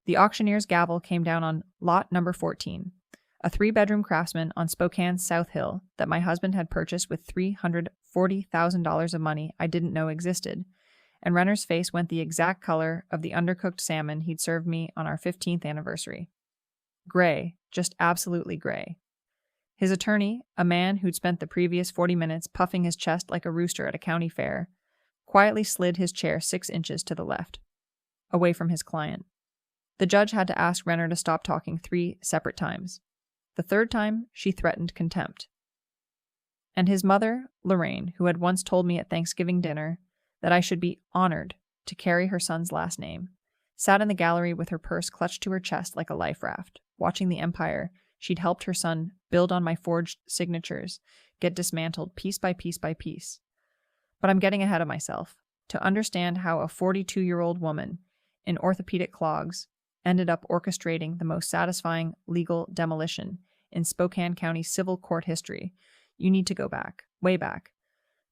The auctioneer's gavel came down on lot number 14, a 3-bedroom craftsman on Spokane's South Hill that my husband had purchased with $340,000 of money I didn't know existed, and Renner's face went the exact color of the undercooked salmon he'd served me on our 15th anniversary. Gray, just absolutely gray. His attorney, a man who'd spent the previous 40 minutes puffing his chest like a rooster at a county fair, quietly slid his chair 6 inches to the left, away from his client. The judge had to ask Renner to stop talking 3 separate times. The third time, she threatened contempt. And his mother, Lorraine, who had once told me at Thanksgiving dinner that I should be honored to carry her son's last name, sat in the gallery with her purse clutched to her chest like a life raft, watching the empire she'd helped her son build on my forged signatures get dismantled piece by piece by piece. But I'm getting ahead of myself. To understand how a 42-year-old woman in orthopedic clogs ended up orchestrating the most satisfying legal demolition in Spokane County civil court history, you need to go back, way back,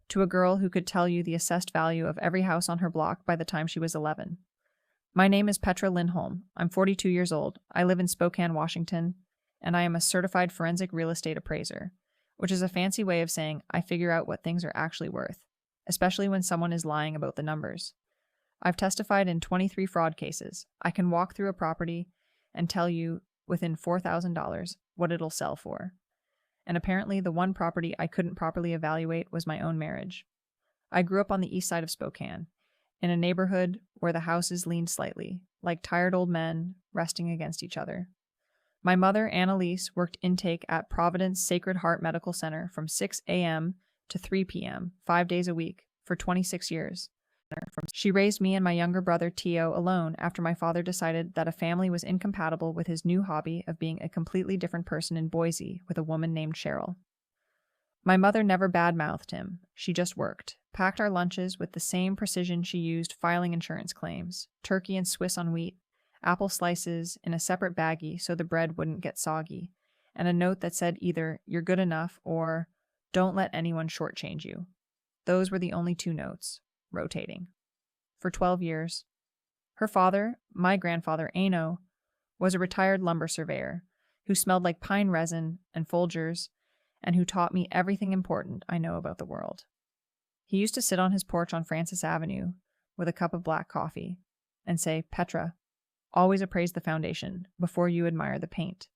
to a girl who could tell you the assessed value of every house on her block by the time she was 11. My name is Petra Lindholm. I'm 42 years old. I live in Spokane, Washington, and I am a certified forensic real estate appraiser, which is a fancy way of saying I figure out what things are actually worth, especially when someone is lying about the numbers. I've testified in 23 fraud cases. I can walk through a property and tell you within $4,000 what it'll sell for. And apparently the one property I couldn't properly evaluate was my own marriage. I grew up on the east side of Spokane, in a neighborhood where the houses leaned slightly, like tired old men resting against each other. My mother, Annalise, worked intake at Providence Sacred Heart Medical Center from 6 a.m. to 3 p.m., 5 days a week, for 26 years. She raised me and my younger brother, Tio, alone after my father decided that a family was incompatible with his new hobby of being a completely different person in Boise with a woman named Cheryl. My mother never bad-mouthed him. She just worked, packed our lunches with the same precision she used filing insurance claims, turkey and Swiss on wheat, apple slices in a separate baggie so the bread wouldn't get soggy, and a note that said either "you're good enough" or "don't let anyone shortchange you." Those were the only 2 notes, rotating. For 12 years. Her father, my grandfather Ano, was a retired lumber surveyor who smelled like pine resin and Folgers and who taught me everything important I know about the world. He used to sit on his porch on Francis Avenue with a cup of black coffee and say, "Petra, always appraise the foundation before you admire the paint."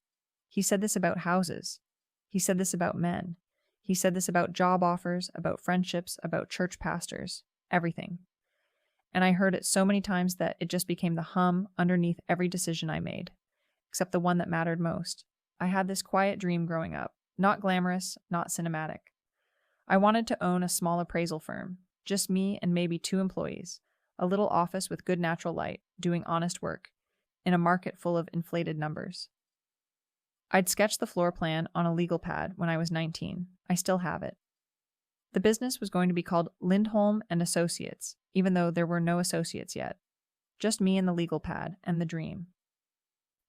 He said this about houses. He said this about men. He said this about job offers, about friendships, about church pastors, everything. And I heard it so many times that it just became the hum underneath every decision I made, except the one that mattered most. I had this quiet dream growing up, not glamorous, not cinematic. I wanted to own a small appraisal firm, just me and maybe 2 employees, a little office with good natural light, doing honest work, in a market full of inflated numbers. I'd sketched the floor plan on a legal pad when I was 19. I still have it. The business was going to be called Lindholm and Associates, even though there were no associates yet. Just me and the legal pad and the dream.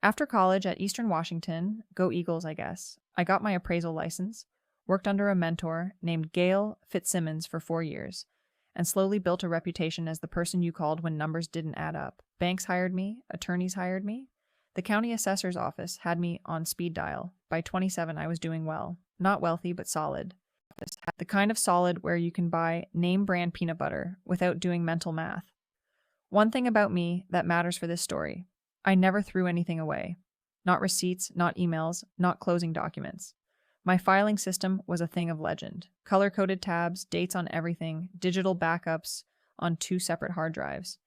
After college at Eastern Washington, go Eagles I guess, I got my appraisal license, worked under a mentor named Gail Fitzsimmons for 4 years, and slowly built a reputation as the person you called when numbers didn't add up. Banks hired me, attorneys hired me. The county assessor's office had me on speed dial. By 27, I was doing well. Not wealthy, but solid. The kind of solid where you can buy name brand peanut butter without doing mental math. One thing about me that matters for this story: I never threw anything away. Not receipts, not emails, not closing documents. My filing system was a thing of legend. Color-coded tabs, dates on everything, digital backups on 2 separate hard drives.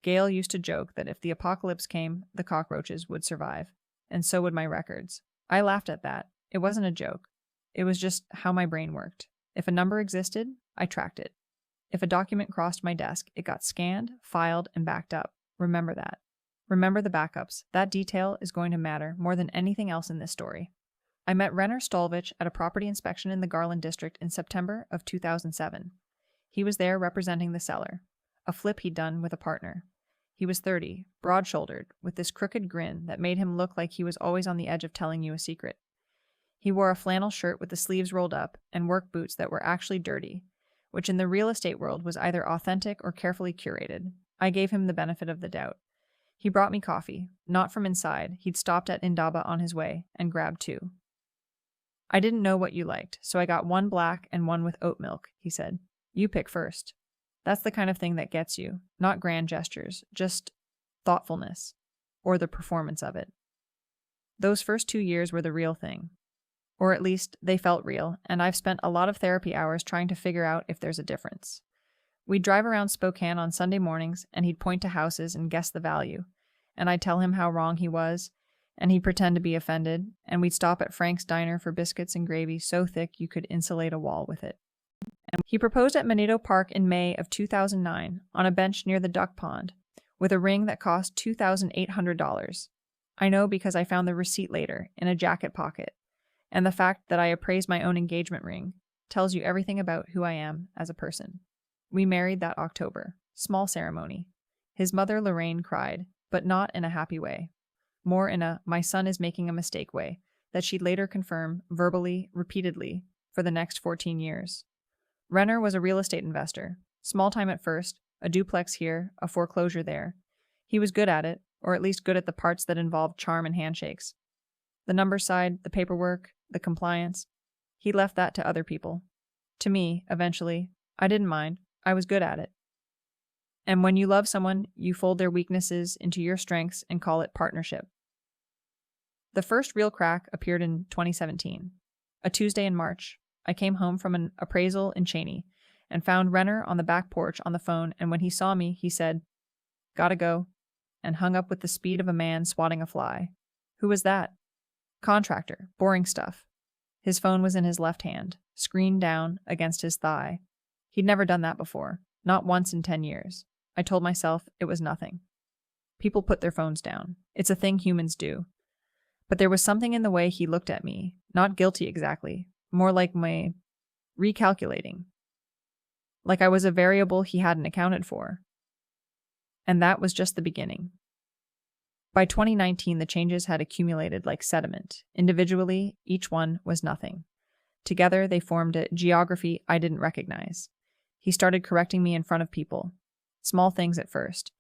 Gail used to joke that if the apocalypse came, the cockroaches would survive, and so would my records. I laughed at that. It wasn't a joke. It was just how my brain worked. If a number existed, I tracked it. If a document crossed my desk, it got scanned, filed, and backed up. Remember that. Remember the backups. That detail is going to matter more than anything else in this story. I met Renner Stolvich at a property inspection in the Garland district in September of 2007. He was there representing the seller, a flip he'd done with a partner. He was 30, broad-shouldered, with this crooked grin that made him look like he was always on the edge of telling you a secret. He wore a flannel shirt with the sleeves rolled up and work boots that were actually dirty, which in the real estate world was either authentic or carefully curated. I gave him the benefit of the doubt. He brought me coffee, not from inside. He'd stopped at Indaba on his way and grabbed two. I didn't know what you liked, so I got one black and one with oat milk, he said. You pick first. That's the kind of thing that gets you, not grand gestures, just thoughtfulness, or the performance of it. Those first 2 years were the real thing. Or at least, they felt real, and I've spent a lot of therapy hours trying to figure out if there's a difference. We'd drive around Spokane on Sunday mornings, and he'd point to houses and guess the value, and I'd tell him how wrong he was, and he'd pretend to be offended, and we'd stop at Frank's Diner for biscuits and gravy so thick you could insulate a wall with it. And he proposed at Manado Park in May of 2009 on a bench near the duck pond, with a ring that cost $2,800. I know because I found the receipt later in a jacket pocket, and the fact that I appraised my own engagement ring tells you everything about who I am as a person. We married that October. Small ceremony. His mother, Lorraine, cried, but not in a happy way. More in a my son is making a mistake way that she'd later confirm verbally, repeatedly, for the next 14 years. Renner was a real estate investor. Small time at first, a duplex here, a foreclosure there. He was good at it, or at least good at the parts that involved charm and handshakes. The number side, the paperwork, the compliance. He left that to other people. To me, eventually, I didn't mind. I was good at it. And when you love someone, you fold their weaknesses into your strengths and call it partnership. The first real crack appeared in 2017. A Tuesday in March, I came home from an appraisal in Cheney and found Renner on the back porch on the phone, and when he saw me, he said, "Gotta go," and hung up with the speed of a man swatting a fly. Who was that? Contractor, boring stuff. His phone was in his left hand, screened down against his thigh. He'd never done that before, not once in 10 years. I told myself it was nothing. People put their phones down. It's a thing humans do. But there was something in the way he looked at me, not guilty exactly, more like my recalculating. Like I was a variable he hadn't accounted for. And that was just the beginning. By 2019, the changes had accumulated like sediment. Individually, each one was nothing. Together, they formed a geography I didn't recognize. He started correcting me in front of people. Small things at first.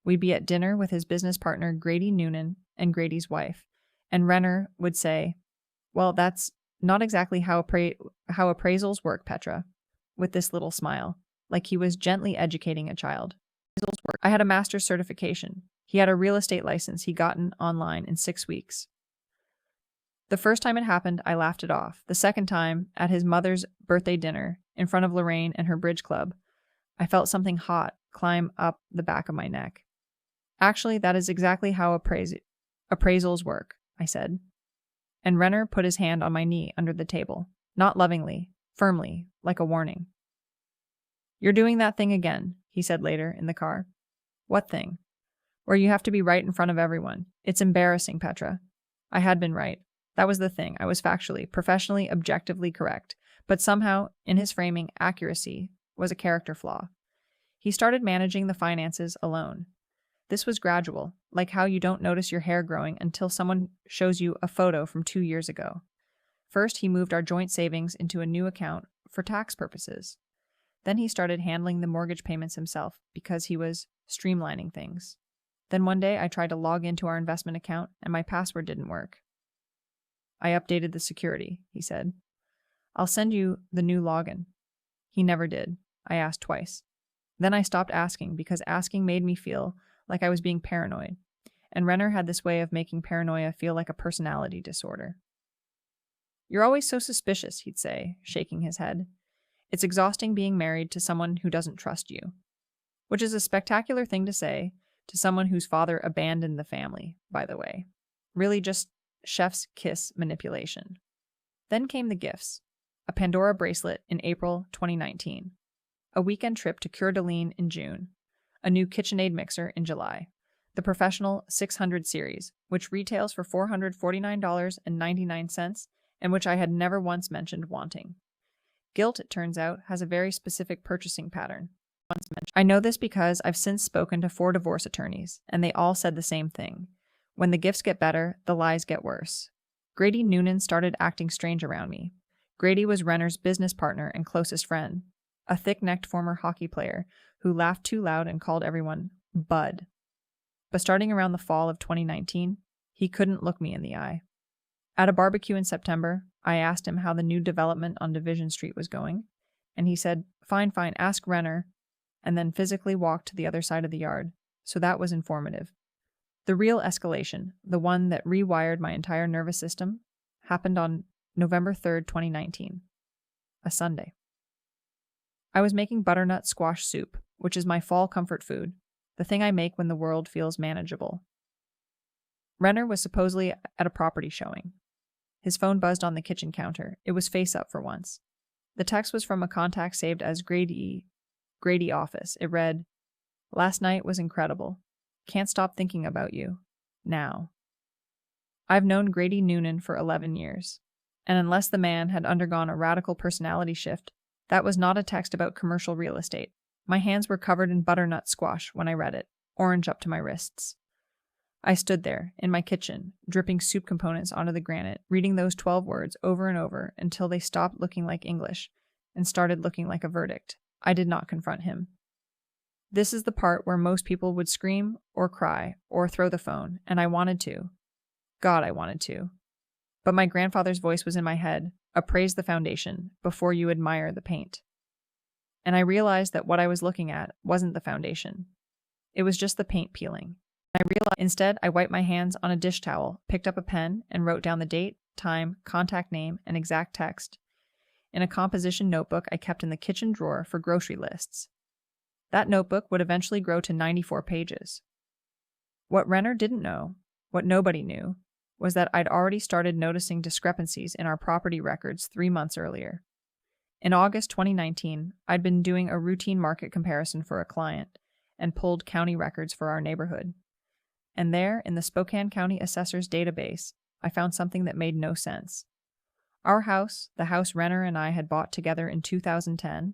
We'd be at dinner with his business partner, Grady Noonan, and Grady's wife. And Renner would say, "Well, that's not exactly how appraisals work, Petra," with this little smile, like he was gently educating a child. I had a master's certification. He had a real estate license he'd gotten online in 6 weeks. The first time it happened, I laughed it off. The second time, at his mother's birthday dinner, in front of Lorraine and her bridge club, I felt something hot climb up the back of my neck. "Actually, that is exactly how appraisals work," I said. And Renner put his hand on my knee under the table, not lovingly, firmly, like a warning. "You're doing that thing again," he said later in the car. "What thing?" "Where you have to be right in front of everyone. It's embarrassing, Petra." I had been right. That was the thing. I was factually, professionally, objectively correct. But somehow, in his framing, accuracy was a character flaw. He started managing the finances alone. This was gradual, like how you don't notice your hair growing until someone shows you a photo from 2 years ago. First, he moved our joint savings into a new account for tax purposes. Then he started handling the mortgage payments himself because he was streamlining things. Then one day I tried to log into our investment account and my password didn't work. "I updated the security," he said. "I'll send you the new login." He never did. I asked twice. Then I stopped asking because asking made me feel like I was being paranoid. And Renner had this way of making paranoia feel like a personality disorder. "You're always so suspicious," he'd say, shaking his head. "It's exhausting being married to someone who doesn't trust you." Which is a spectacular thing to say to someone whose father abandoned the family, by the way. Really just chef's kiss manipulation. Then came the gifts. A Pandora bracelet in April 2019. A weekend trip to Coeur d'Alene in June. A new KitchenAid mixer in July. The Professional 600 series, which retails for $449.99 and which I had never once mentioned wanting. Guilt, it turns out, has a very specific purchasing pattern. I know this because I've since spoken to 4 divorce attorneys, and they all said the same thing. When the gifts get better, the lies get worse. Grady Noonan started acting strange around me. Grady was Renner's business partner and closest friend, a thick-necked former hockey player who laughed too loud and called everyone Bud. but starting around the fall of 2019, he couldn't look me in the eye. At a barbecue in September, I asked him how the new development on Division Street was going, and he said, fine, ask Renner, and then physically walked to the other side of the yard. So that was informative. The real escalation, the one that rewired my entire nervous system, happened on November 3rd, 2019, a Sunday. I was making butternut squash soup, which is my fall comfort food, the thing I make when the world feels manageable. Renner was supposedly at a property showing. His phone buzzed on the kitchen counter. It was face up for once. The text was from a contact saved as Grady Office. It read, "Last night was incredible. Can't stop thinking about you. Now." I've known Grady Noonan for 11 years, and unless the man had undergone a radical personality shift, that was not a text about commercial real estate. My hands were covered in butternut squash when I read it, orange up to my wrists. I stood there, in my kitchen, dripping soup components onto the granite, reading those 12 words over and over until they stopped looking like English and started looking like a verdict. I did not confront him. This is the part where most people would scream or cry or throw the phone, and I wanted to. God, I wanted to. But my grandfather's voice was in my head, appraise the foundation before you admire the paint. And I realized that what I was looking at wasn't the foundation. It was just the paint peeling. Instead, I wiped my hands on a dish towel, picked up a pen, and wrote down the date, time, contact name, and exact text in a composition notebook I kept in the kitchen drawer for grocery lists. That notebook would eventually grow to 94 pages. What Renner didn't know, what nobody knew, was that I'd already started noticing discrepancies in our property records 3 months earlier. In August 2019, I'd been doing a routine market comparison for a client and pulled county records for our neighborhood. And there, in the Spokane County Assessor's database, I found something that made no sense. Our house, the house Renner and I had bought together in 2010,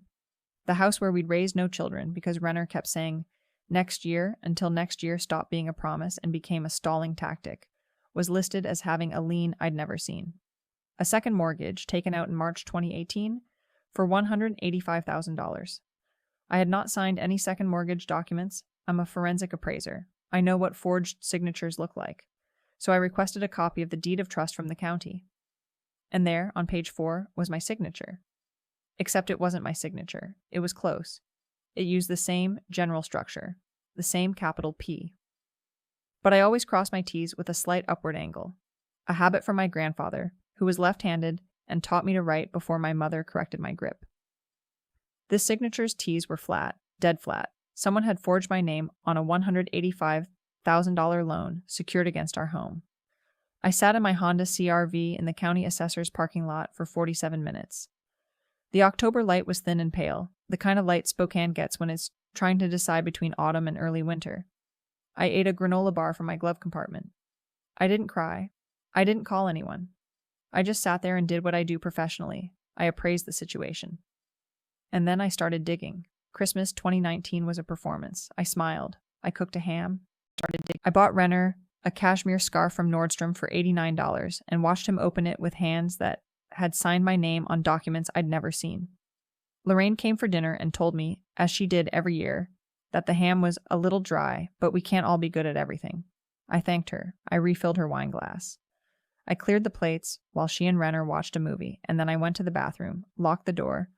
the house where we'd raised no children because Renner kept saying next year until next year stopped being a promise and became a stalling tactic, was listed as having a lien I'd never seen. A second mortgage taken out in March 2018 for $185,000. I had not signed any second mortgage documents. I'm a forensic appraiser. I know what forged signatures look like. So I requested a copy of the deed of trust from the county. And there, on page 4, was my signature. Except it wasn't my signature. It was close. It used the same general structure, the same capital P. But I always cross my T's with a slight upward angle, a habit from my grandfather, who was left-handed and taught me to write before my mother corrected my grip. This signature's T's were flat, dead flat. Someone had forged my name on a $185,000 loan secured against our home. I sat in my Honda CR-V in the county assessor's parking lot for 47 minutes. The October light was thin and pale, the kind of light Spokane gets when it's trying to decide between autumn and early winter. I ate a granola bar from my glove compartment. I didn't cry. I didn't call anyone. I just sat there and did what I do professionally. I appraised the situation. And then I started digging. Christmas 2019 was a performance. I smiled. I cooked a ham. I bought Renner a cashmere scarf from Nordstrom for $89 and watched him open it with hands that had signed my name on documents I'd never seen. Lorraine came for dinner and told me, as she did every year, that the ham was a little dry, but we can't all be good at everything. I thanked her. I refilled her wine glass. I cleared the plates while she and Renner watched a movie, and then I went to the bathroom, locked the door,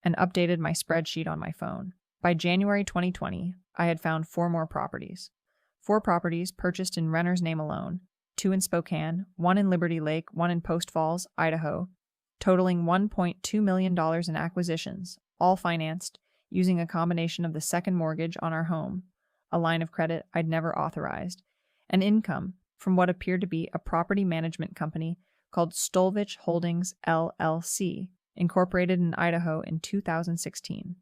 and updated my spreadsheet on my phone. By January 2020, I had found 4 more properties. 4 properties purchased in Renner's name alone, 2 in Spokane, 1 in Liberty Lake, 1 in Post Falls, Idaho, totaling $1.2 million in acquisitions, all financed using a combination of the second mortgage on our home, a line of credit I'd never authorized, and income from what appeared to be a property management company called Stolvich Holdings LLC, incorporated in Idaho in 2016.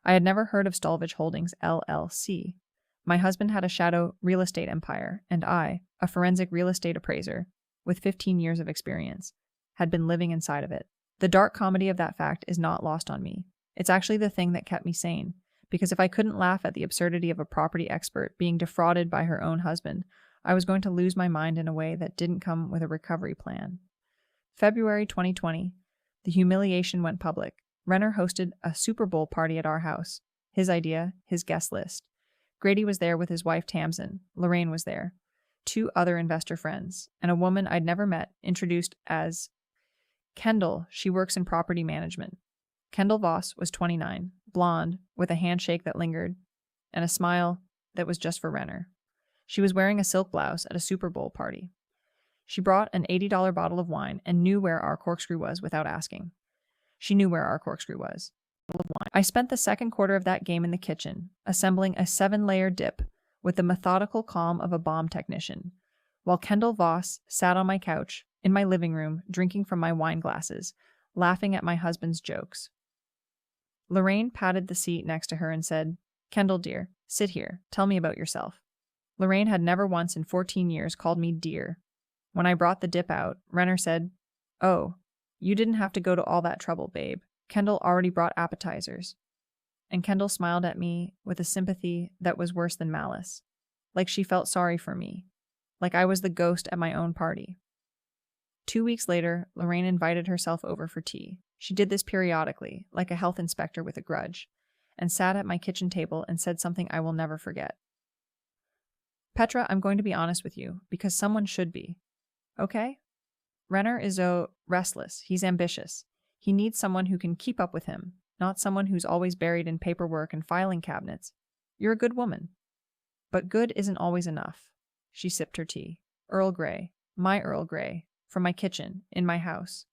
I had never heard of Stolvich Holdings LLC. My husband had a shadow real estate empire, and I, a forensic real estate appraiser with 15 years of experience, had been living inside of it. The dark comedy of that fact is not lost on me. It's actually the thing that kept me sane, because if I couldn't laugh at the absurdity of a property expert being defrauded by her own husband, I was going to lose my mind in a way that didn't come with a recovery plan. February 2020, the humiliation went public. Renner hosted a Super Bowl party at our house. His idea, his guest list. Grady was there with his wife Tamsin. Lorraine was there. 2 other investor friends, and a woman I'd never met, introduced as Kendall. She works in property management. Kendall Voss was 29, blonde, with a handshake that lingered, and a smile that was just for Renner. She was wearing a silk blouse at a Super Bowl party. She brought an $80 bottle of wine and knew where our corkscrew was without asking. She knew where our corkscrew was. I spent the second quarter of that game in the kitchen, assembling a 7-layer dip with the methodical calm of a bomb technician, while Kendall Voss sat on my couch in my living room drinking from my wine glasses, laughing at my husband's jokes. Lorraine patted the seat next to her and said, "Kendall, dear, sit here. Tell me about yourself." Lorraine had never once in 14 years called me dear. When I brought the dip out, Renner said, "Oh, you didn't have to go to all that trouble, babe. Kendall already brought appetizers." And Kendall smiled at me with a sympathy that was worse than malice, like she felt sorry for me, like I was the ghost at my own party. 2 weeks later, Lorraine invited herself over for tea. She did this periodically, like a health inspector with a grudge, and sat at my kitchen table and said something I will never forget. "Petra, I'm going to be honest with you, because someone should be. Okay? Renner is restless. He's ambitious. He needs someone who can keep up with him, not someone who's always buried in paperwork and filing cabinets. You're a good woman. But good isn't always enough." She sipped her tea. Earl Grey, my Earl Grey, from my kitchen, in my house.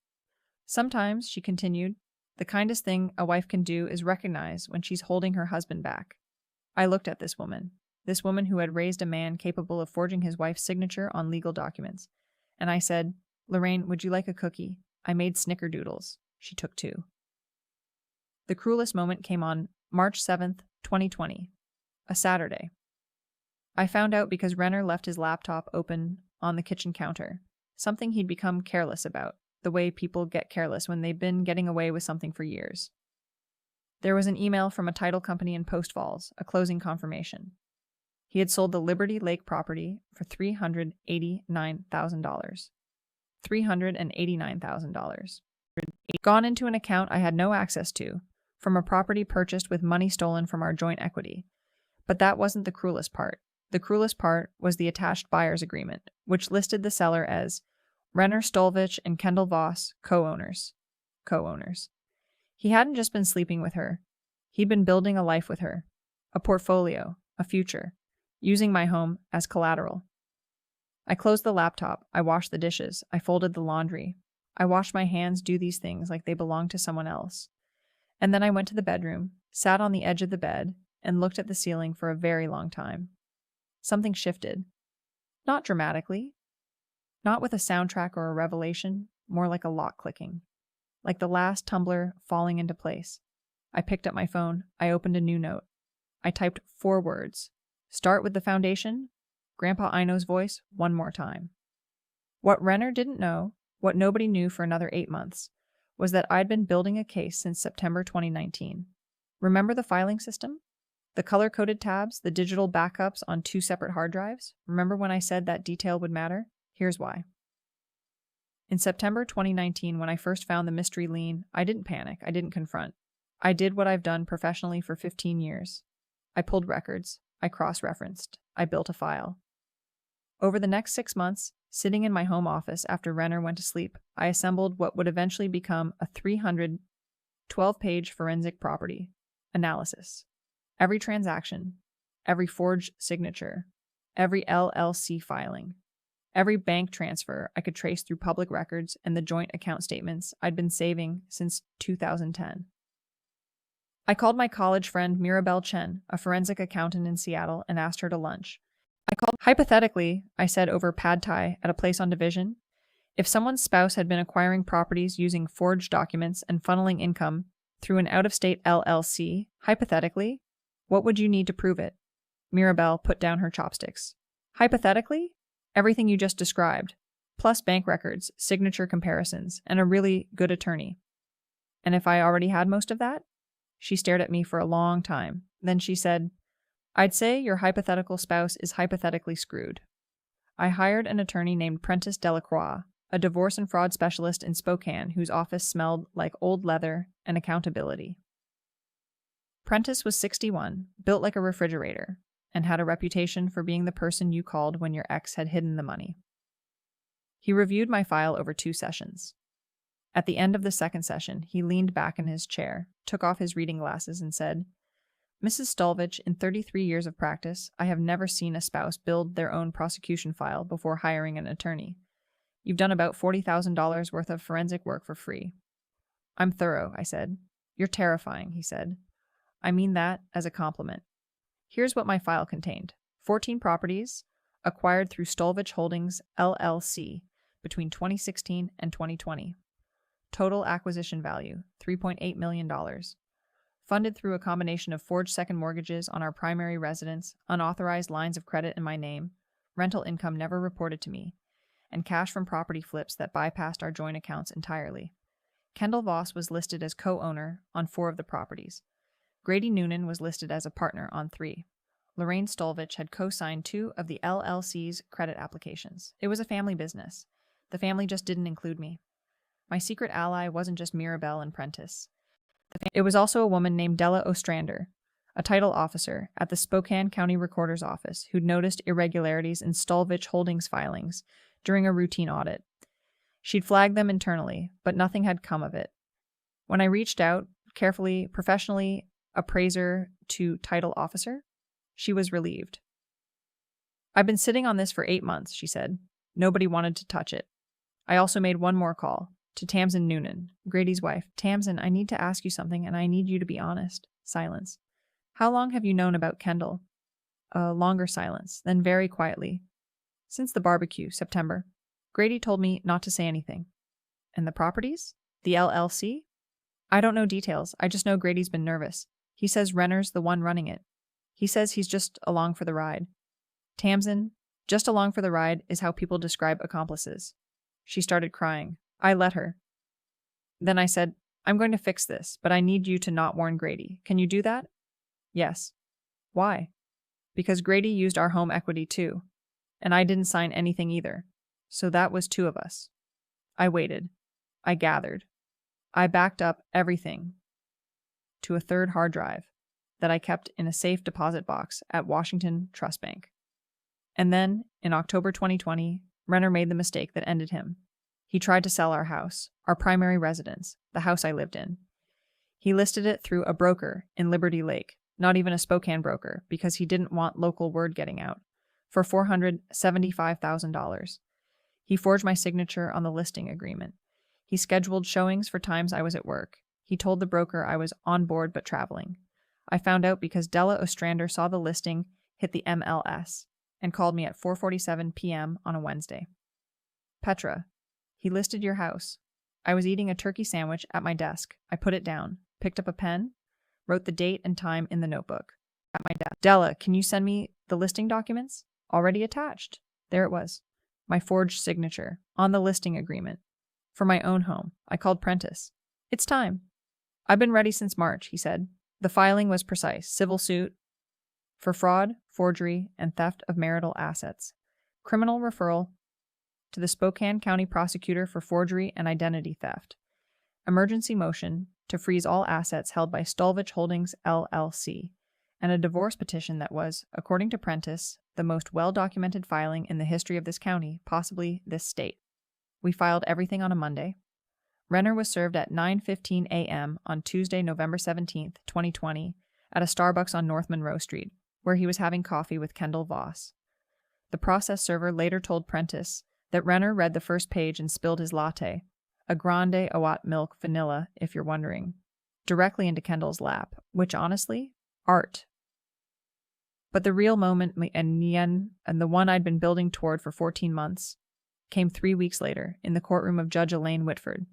"Sometimes," she continued, "the kindest thing a wife can do is recognize when she's holding her husband back." I looked at this woman who had raised a man capable of forging his wife's signature on legal documents, and I said, "Lorraine, would you like a cookie? I made snickerdoodles." She took 2. The cruelest moment came on March 7th, 2020, a Saturday. I found out because Renner left his laptop open on the kitchen counter, something he'd become careless about, the way people get careless when they've been getting away with something for years. There was an email from a title company in Post Falls, a closing confirmation. He had sold the Liberty Lake property for $389,000. $389,000. Gone into an account I had no access to, from a property purchased with money stolen from our joint equity. But that wasn't the cruelest part. The cruelest part was the attached buyer's agreement, which listed the seller as Renner Stolvich and Kendall Voss, co-owners. He hadn't just been sleeping with her. He'd been building a life with her, a portfolio, a future, using my home as collateral. I closed the laptop. I washed the dishes. I folded the laundry. I watched my hands do these things like they belonged to someone else. And then I went to the bedroom, sat on the edge of the bed, and looked at the ceiling for a very long time. Something shifted. Not dramatically. Not with a soundtrack or a revelation, more like a lock clicking. Like the last tumbler falling into place. I picked up my phone. I opened a new note. I typed 4 words. Start with the foundation. Grandpa Ino's voice, one more time. What Renner didn't know, what nobody knew for another 8 months, was that I'd been building a case since September 2019. Remember the filing system? The color-coded tabs, the digital backups on 2 separate hard drives? Remember when I said that detail would matter? Here's why. In September 2019, when I first found the mystery lien, I didn't panic. I didn't confront. I did what I've done professionally for 15 years. I pulled records. I cross-referenced. I built a file. Over the next 6 months, sitting in my home office after Renner went to sleep, I assembled what would eventually become a 312-page forensic property analysis. Every transaction, every forged signature, every LLC filing, every bank transfer I could trace through public records and the joint account statements I'd been saving since 2010. I called my college friend Mirabelle Chen, a forensic accountant in Seattle, and asked her to lunch. Hypothetically, I said over pad thai at a place on Division, if someone's spouse had been acquiring properties using forged documents and funneling income through an out-of-state LLC, hypothetically, what would you need to prove it? Mirabelle put down her chopsticks. Hypothetically, everything you just described, plus bank records, signature comparisons, and a really good attorney. And if I already had most of that? She stared at me for a long time. Then she said, I'd say your hypothetical spouse is hypothetically screwed. I hired an attorney named Prentice Delacroix, a divorce and fraud specialist in Spokane whose office smelled like old leather and accountability. Prentice was 61, built like a refrigerator. and had a reputation for being the person you called when your ex had hidden the money. He reviewed my file over 2 sessions. At the end of the second session, he leaned back in his chair, took off his reading glasses, and said, "Mrs. Stolvich, in 33 years of practice, I have never seen a spouse build their own prosecution file before hiring an attorney. You've done about $40,000 worth of forensic work for free." "I'm thorough," I said. "You're terrifying," he said. "I mean that as a compliment. Here's what my file contained. 14 properties acquired through Stolvich Holdings, LLC, between 2016 and 2020. Total acquisition value, $3.8 million. Funded through a combination of forged second mortgages on our primary residence, unauthorized lines of credit in my name, rental income never reported to me, and cash from property flips that bypassed our joint accounts entirely. Kendall Voss was listed as co-owner on 4 of the properties. Grady Noonan was listed as a partner on 3. Lorraine Stolvich had co-signed 2 of the LLC's credit applications. It was a family business. The family just didn't include me. My secret ally wasn't just Mirabelle and Prentice. It was also a woman named Della Ostrander, a title officer at the Spokane County Recorder's Office, who'd noticed irregularities in Stolvich Holdings filings during a routine audit. She'd flagged them internally, but nothing had come of it. When I reached out, carefully, professionally, appraiser to title officer, she was relieved. "I've been sitting on this for 8 months," she said. "Nobody wanted to touch it." I also made one more call, to Tamsin Noonan, Grady's wife. "Tamsin, I need to ask you something, and I need you to be honest." Silence. "How long have you known about Kendall?" A longer silence, then very quietly. "Since the barbecue, September. Grady told me not to say anything." "And the properties? The LLC?" "I don't know details. I just know Grady's been nervous. He says Renner's the one running it. He says he's just along for the ride." "Tamsin, just along for the ride is how people describe accomplices." She started crying. I let her. Then I said, "I'm going to fix this, but I need you to not warn Grady. Can you do that?" "Yes." "Why?" "Because Grady used our home equity too. And I didn't sign anything either. So that was 2 of us." I waited. I gathered. I backed up everything to a 3rd hard drive that I kept in a safe deposit box at Washington Trust Bank. And then, in October 2020, Renner made the mistake that ended him. He tried to sell our house, our primary residence, the house I lived in. He listed it through a broker in Liberty Lake, not even a Spokane broker, because he didn't want local word getting out, for $475,000. He forged my signature on the listing agreement. He scheduled showings for times I was at work. He told the broker I was on board but traveling. I found out because Della Ostrander saw the listing hit the MLS and called me at 4:47 p.m. on a Wednesday. "Petra, he listed your house." I was eating a turkey sandwich at my desk. I put it down, picked up a pen, wrote the date and time in the notebook. At my desk. "Della, can you send me the listing documents?" Already attached. There it was. My forged signature, on the listing agreement. For my own home. I called Prentice. "It's time." "I've been ready since March," he said. The filing was precise. Civil suit for fraud, forgery, and theft of marital assets. Criminal referral to the Spokane County Prosecutor for forgery and identity theft. Emergency motion to freeze all assets held by Stolvich Holdings, LLC. And a divorce petition that was, according to Prentice, the most well-documented filing in the history of this county, possibly this state. We filed everything on a Monday. Renner was served at 9:15 a.m. on Tuesday, November 17, 2020, at a Starbucks on North Monroe Street, where he was having coffee with Kendall Voss. The process server later told Prentice that Renner read the first page and spilled his latte, a grande oat milk vanilla, if you're wondering, directly into Kendall's lap, which honestly, art. But the real moment, and the one I'd been building toward for 14 months, came 3 weeks later in the courtroom of Judge Elaine Whitford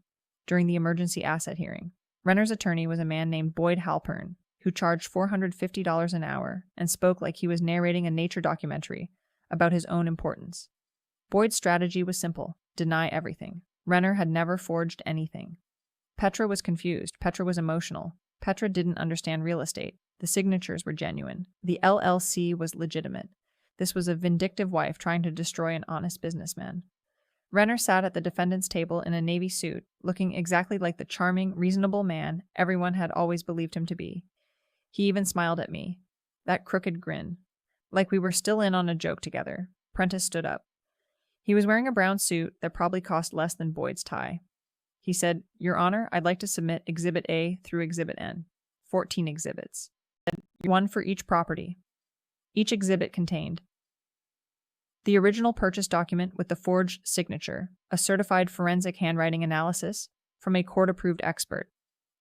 during the emergency asset hearing. Renner's attorney was a man named Boyd Halpern, who charged $450 an hour and spoke like he was narrating a nature documentary about his own importance. Boyd's strategy was simple: deny everything. Renner had never forged anything. Petra was confused. Petra was emotional. Petra didn't understand real estate. The signatures were genuine. The LLC was legitimate. This was a vindictive wife trying to destroy an honest businessman. Renner sat at the defendant's table in a navy suit, looking exactly like the charming, reasonable man everyone had always believed him to be. He even smiled at me. That crooked grin. Like we were still in on a joke together. Prentice stood up. He was wearing a brown suit that probably cost less than Boyd's tie. He said, "Your Honor, I'd like to submit Exhibit A through Exhibit N. 14 exhibits. One for each property. Each exhibit contained the original purchase document with the forged signature, a certified forensic handwriting analysis from a court-approved expert,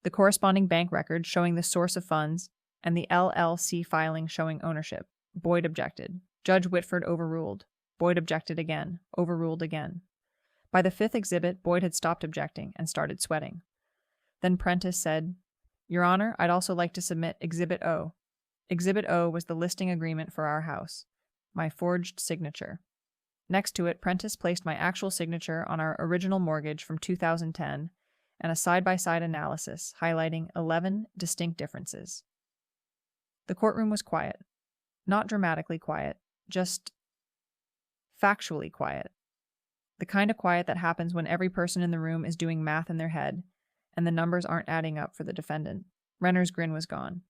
the corresponding bank record showing the source of funds, and the LLC filing showing ownership." Boyd objected. Judge Whitford overruled. Boyd objected again. Overruled again. By the 5th exhibit, Boyd had stopped objecting and started sweating. Then Prentice said, "Your Honor, I'd also like to submit Exhibit O. Exhibit O was the listing agreement for our house. My forged signature. Next to it, Prentice placed my actual signature on our original mortgage from 2010 and a side-by-side analysis highlighting 11 distinct differences." The courtroom was quiet. Not dramatically quiet, just factually quiet. The kind of quiet that happens when every person in the room is doing math in their head and the numbers aren't adding up for the defendant. Renner's grin was gone.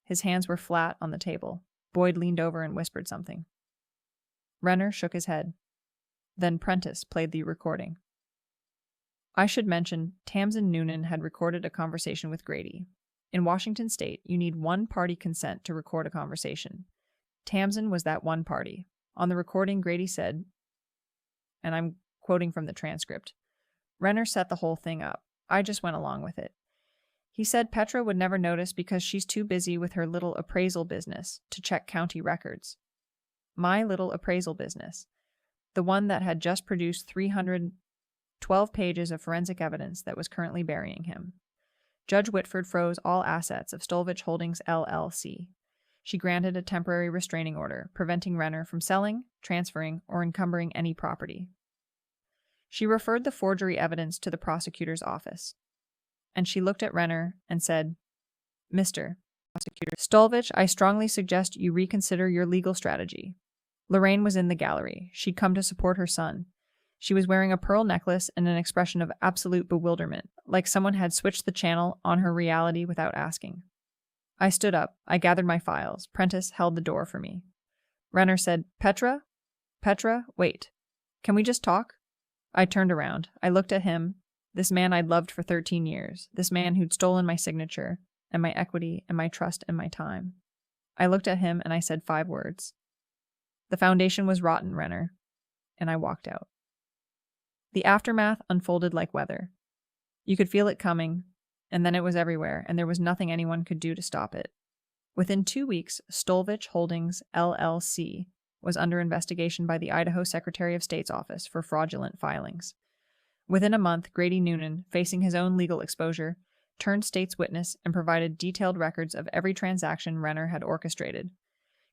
His hands were flat on the table. Boyd leaned over and whispered something. Renner shook his head. Then Prentice played the recording. I should mention, Tamsin Noonan had recorded a conversation with Grady. In Washington state, you need one-party consent to record a conversation. Tamsin was that one party. On the recording, Grady said, and I'm quoting from the transcript, "Renner set the whole thing up. I just went along with it. He said Petra would never notice because she's too busy with her little appraisal business to check county records. My little appraisal business. The one that had just produced 312 pages of forensic evidence that was currently burying him. Judge Whitford froze all assets of Stolvich Holdings LLC. She granted a temporary restraining order, preventing Renner from selling, transferring, or encumbering any property. She referred the forgery evidence to the prosecutor's office. And she looked at Renner and said, Mr. Prosecutor Stolvich, I strongly suggest you reconsider your legal strategy." Lorraine was in the gallery. She'd come to support her son. She was wearing a pearl necklace and an expression of absolute bewilderment, like someone had switched the channel on her reality without asking. I stood up. I gathered my files. Prentice held the door for me. Renner said, Petra, wait. Can we just talk?" I turned around. I looked at him, this man I'd loved for 13 years, this man who'd stolen my signature, and my equity, and my trust, and my time. I looked at him and I said 5 words. "The foundation was rotten, Renner." And I walked out. The aftermath unfolded like weather. You could feel it coming, and then it was everywhere, and there was nothing anyone could do to stop it. Within 2 weeks, Stolvich Holdings LLC was under investigation by the Idaho Secretary of State's office for fraudulent filings. Within a month, Grady Noonan, facing his own legal exposure, turned state's witness and provided detailed records of every transaction Renner had orchestrated.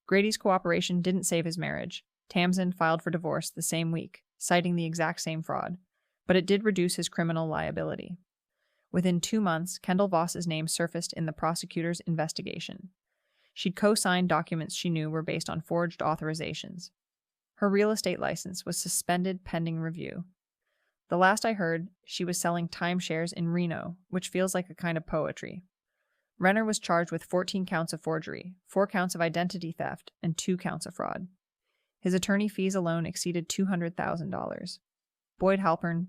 Grady's cooperation didn't save his marriage. Tamsin filed for divorce the same week, citing the exact same fraud, but it did reduce his criminal liability. Within 2 months, Kendall Voss's name surfaced in the prosecutor's investigation. She'd co-signed documents she knew were based on forged authorizations. Her real estate license was suspended pending review. The last I heard, she was selling timeshares in Reno, which feels like a kind of poetry. Renner was charged with 14 counts of forgery, 4 counts of identity theft, and 2 counts of fraud. His attorney fees alone exceeded $200,000. Boyd Halpern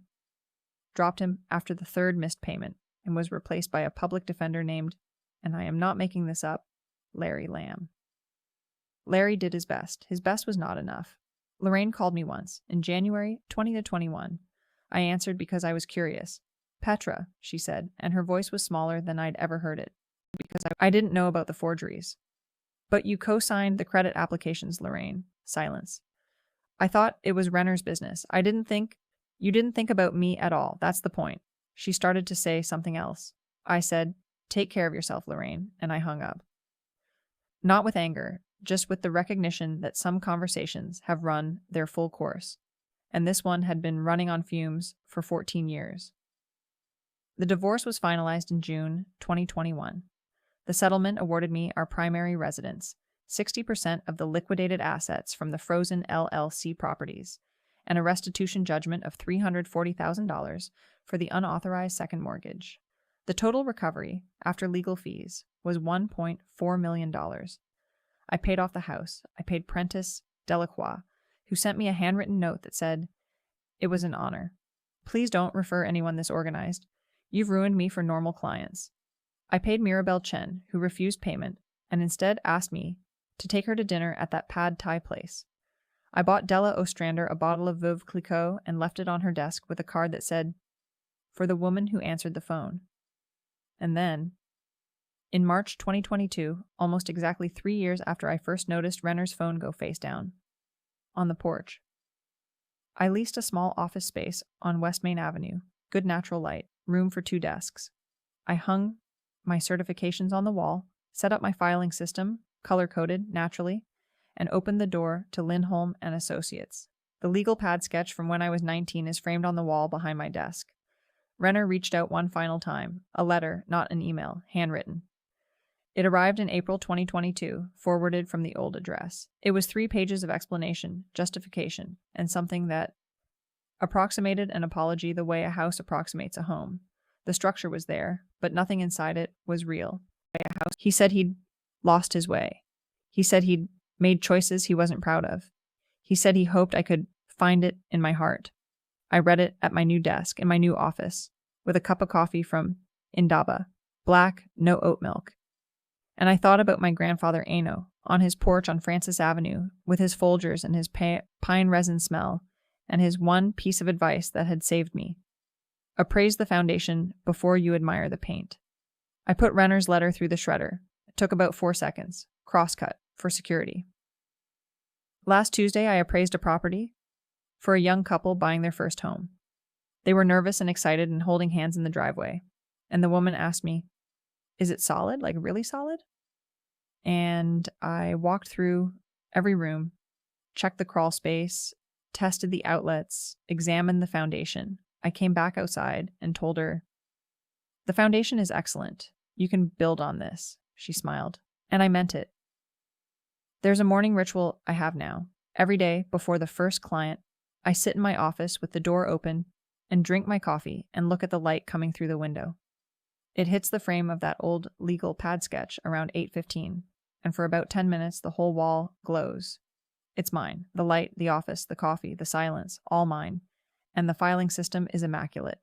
dropped him after the 3rd missed payment and was replaced by a public defender named, and I am not making this up, Larry Lamb. Larry did his best. His best was not enough. Lorraine called me once, in January 2021. I answered because I was curious. Petra, she said, and her voice was smaller than I'd ever heard it, because I didn't know about the forgeries. But you co-signed the credit applications, Lorraine. Silence. I thought it was Renner's business. You didn't think about me at all. That's the point. She started to say something else. I said, take care of yourself, Lorraine, and I hung up. Not with anger, just with the recognition that some conversations have run their full course, and this one had been running on fumes for 14 years. The divorce was finalized in June 2021. The settlement awarded me our primary residence, 60% of the liquidated assets from the frozen LLC properties, and a restitution judgment of $340,000 for the unauthorized second mortgage. The total recovery, after legal fees, was $1.4 million. I paid off the house. I paid Prentice Delacroix, who sent me a handwritten note that said, "It was an honor. Please don't refer anyone this organized. You've ruined me for normal clients." I paid Mirabelle Chen, who refused payment, and instead asked me to take her to dinner at that pad thai place. I bought Della Ostrander a bottle of Veuve Clicquot and left it on her desk with a card that said, "For the woman who answered the phone." And then, in March 2022, almost exactly 3 years after I first noticed Renner's phone go face down, on the porch, I leased a small office space on West Main Avenue, good natural light, room for 2 desks. I hung my certifications on the wall, set up my filing system, color-coded, naturally, and opened the door to Lindholm and Associates. The legal pad sketch from when I was 19 is framed on the wall behind my desk. Renner reached out one final time, a letter, not an email, handwritten. It arrived in April 2022, forwarded from the old address. It was 3 pages of explanation, justification, and something that approximated an apology the way a house approximates a home. The structure was there, but nothing inside it was real. He said he'd lost his way. He said he'd made choices he wasn't proud of. He said he hoped I could find it in my heart. I read it at my new desk, in my new office, with a cup of coffee from Indaba, black, no oat milk. And I thought about my grandfather Eno, on his porch on Francis Avenue, with his Folgers and his pine resin smell, and his one piece of advice that had saved me. Appraise the foundation before you admire the paint. I put Renner's letter through the shredder. It took about 4 seconds. Crosscut, for security. Last Tuesday, I appraised a property for a young couple buying their first home. They were nervous and excited and holding hands in the driveway. And the woman asked me, "Is it solid? Like really solid?" And I walked through every room, checked the crawl space, tested the outlets, examined the foundation. I came back outside and told her, "The foundation is excellent. You can build on this." She smiled. And I meant it. There's a morning ritual I have now. Every day, before the first client, I sit in my office with the door open and drink my coffee and look at the light coming through the window. It hits the frame of that old legal pad sketch around 8:15, and for about 10 minutes the whole wall glows. It's mine. The light, the office, the coffee, the silence, all mine. And the filing system is immaculate.